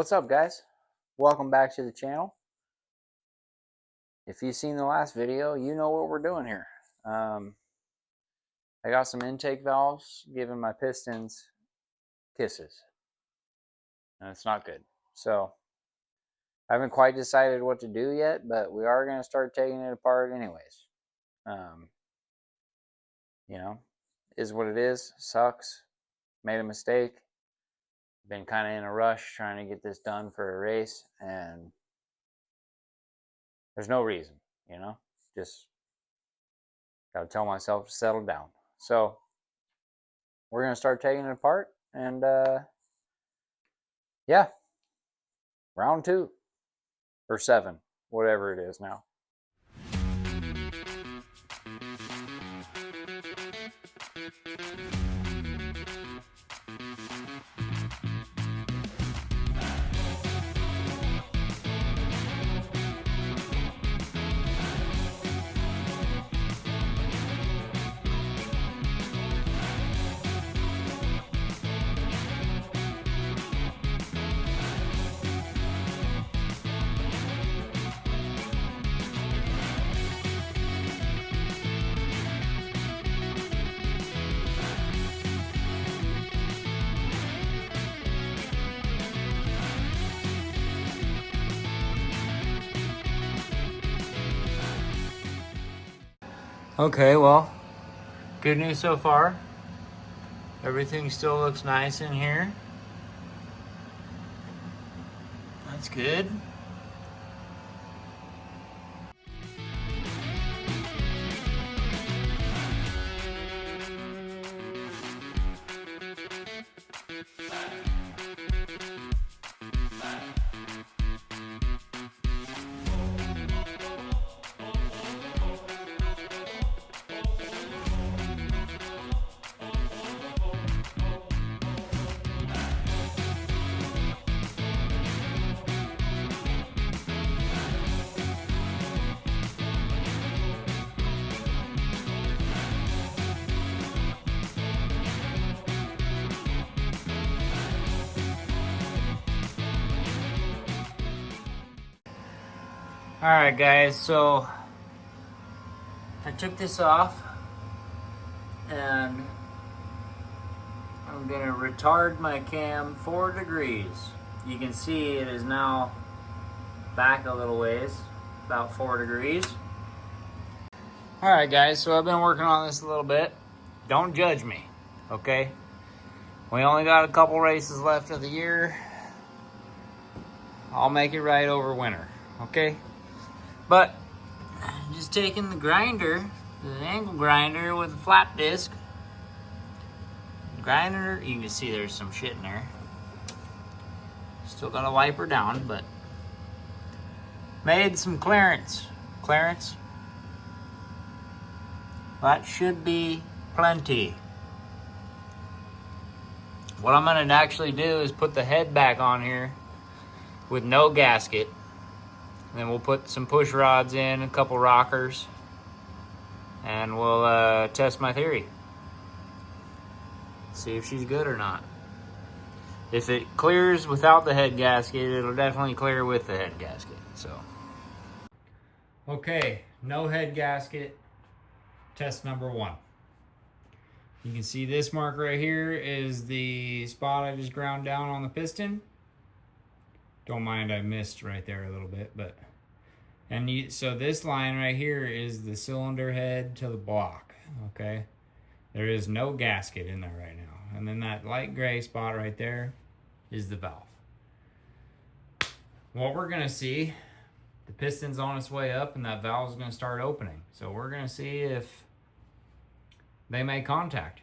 What's up, guys? Welcome back to the channel. If you've seen the last video, you know what we're doing here. I got some intake valves giving my pistons kisses, and it's not good. So I haven't quite decided what to do yet, but we are going to start taking it apart anyways. You know, is what it is. Sucks. Made a mistake. Been kind of in a rush trying to get this done for a race, and there's no reason, just got to tell myself to settle down. So we're going to start taking it apart, and yeah, round 2 or 7, whatever it is now. Okay, well, good news so far. Everything still looks nice in here. That's good. Alright guys, so I took this off and I'm going to retard my cam 4 degrees. You can see it is now back a little ways, about 4 degrees. Alright guys, so I've been working on this a little bit. Don't judge me, okay? We only got a couple races left of the year. I'll make it right over winter, okay? But just taking the grinder, the angle grinder with a flap disc, grinder, you can see there's some shit in there. Still gotta wipe her down, but made some clearance. That should be plenty. What I'm gonna actually do is put the head back on here with no gasket. Then we'll put some push rods in, a couple rockers, and we'll test my theory. See if she's good or not. If it clears without the head gasket, it'll definitely clear with the head gasket. So, okay, no head gasket. Test number 1. You can see this mark right here is the spot I just ground down on the piston. Don't mind, I missed right there a little bit, but so this line right here is the cylinder head to the block. Okay, there is no gasket in there right now, and then that light gray spot right there is the valve. What we're gonna see, the piston's on its way up, and that valve is gonna start opening. So we're gonna see if they make contact.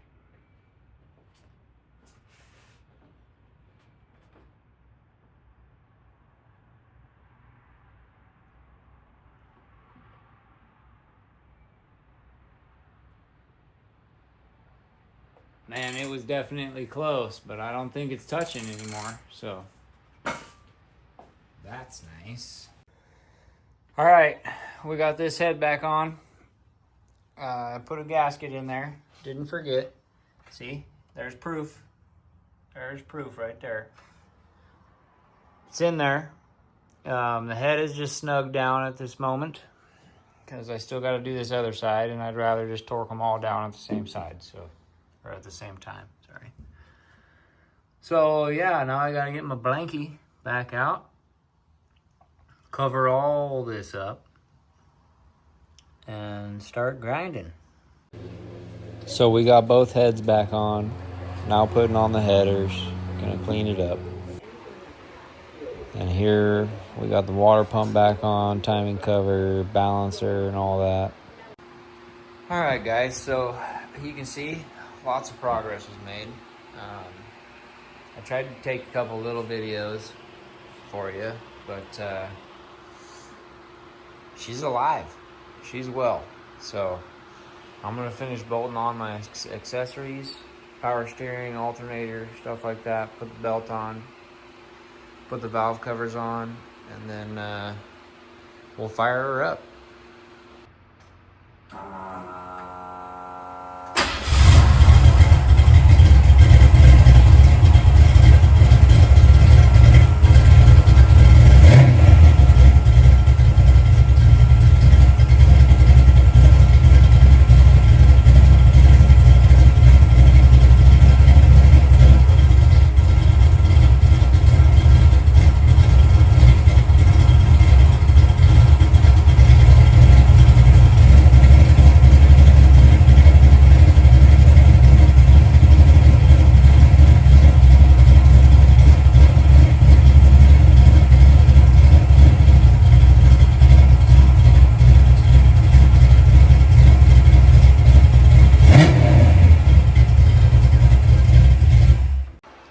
Man, it was definitely close, but I don't think it's touching anymore, so that's nice. All right, we got this head back on. I put a gasket in there, didn't forget. See, there's proof. There's proof right there. it's in there. The head is just snug down at this moment because I still got to do this other side, and I'd rather just torque them all down at the same side, or at the same time, sorry. So yeah, now I got to get my blankie back out, cover all this up, and start grinding. So we got both heads back on, now putting on the headers, gonna clean it up. And here we got the water pump back on, timing cover, balancer, and all that. All right, guys, so you can see lots of progress was made. I tried to take a couple little videos for you, but she's alive. She's well. So I'm gonna finish bolting on my accessories, power steering, alternator, stuff like that, put the belt on, put the valve covers on, and then we'll fire her up.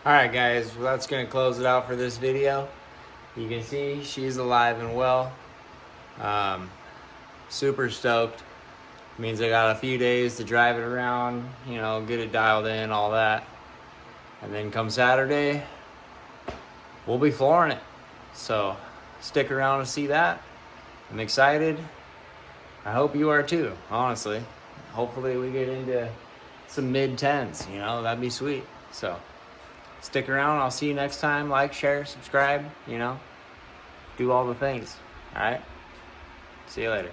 Alright guys, well, that's going to close it out for this video. You can see she's alive and well. Super stoked. Means I got a few days to drive it around, you know, get it dialed in, all that. And then come Saturday, we'll be flooring it. So stick around to see that. I'm excited. I hope you are too, honestly. Hopefully we get into some mid-10s, you know, that'd be sweet. So stick around. I'll see you next time. Like, share, subscribe, you know, do all the things. All right? See you later.